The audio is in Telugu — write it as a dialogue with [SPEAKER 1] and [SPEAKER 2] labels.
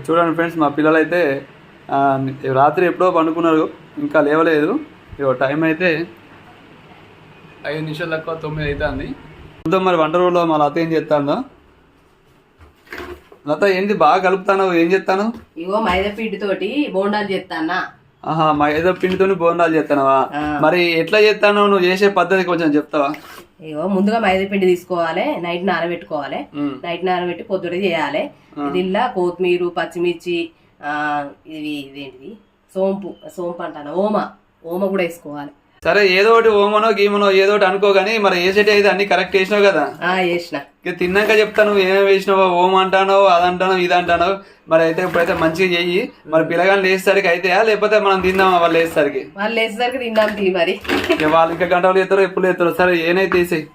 [SPEAKER 1] చూడండి ఫ్రెండ్స్, మా పిల్లలు అయితే రాత్రి ఎప్పుడో పండుకున్నారు, ఇంకా లేవలేదు. టైం అయితే 5 నిమిషాలు తక్కువ 9 అవుతుంది. చూద్దాం మరి వంట రోజులో మా లత ఏం చేస్తాను. లత ఏంది బాగా కలుపుతాను, ఏం చేస్తాను?
[SPEAKER 2] ఇగో మైదా పిండి తోటి బోండాలు చేస్తానా.
[SPEAKER 1] ఆహా, మైదా పిండితో బోండాలు చేస్తానవా? మరి ఎట్లా చేస్తాను, నువ్వు చేసే పద్ధతి కొంచెం చెప్తావా?
[SPEAKER 2] ఇగో ముందుగా మైదా పిండి తీసుకోవాలి, నైట్ నానబెట్టుకోవాలి. నైట్ నానబెట్టి పొద్దుట చేయాలి. దీనిలో కొత్తిమీర, పచ్చిమిర్చి, ఇదేంటిది సోంపు అంటాను, ఓమ కూడా వేసుకోవాలి.
[SPEAKER 1] సరే, ఏదో ఒకటి ఓమనో గీమనో ఏదో ఒకటి అనుకో గానీ మరి వేసేటి అయితే అన్ని కరెక్ట్ వేసినావు కదా?
[SPEAKER 2] వేసిన.
[SPEAKER 1] తిన్నాక చెప్తాను ఏమేమి వేసినావో. ఓమ అంటానో, అదంటానో, ఇది అంటానో. మరి అయితే ఇప్పుడైతే మంచిగా చెయ్యి. మరి పిల్లగాని లేచేసరికి అయితే లేకపోతే మనం తిందామా? వాళ్ళు లేచేసరికి
[SPEAKER 2] తిందాం మరి.
[SPEAKER 1] వాళ్ళు ఇంకా గంటలు చేస్తారో ఎప్పుడు చేస్తారో. సరే, ఏనైతే వేసేయి.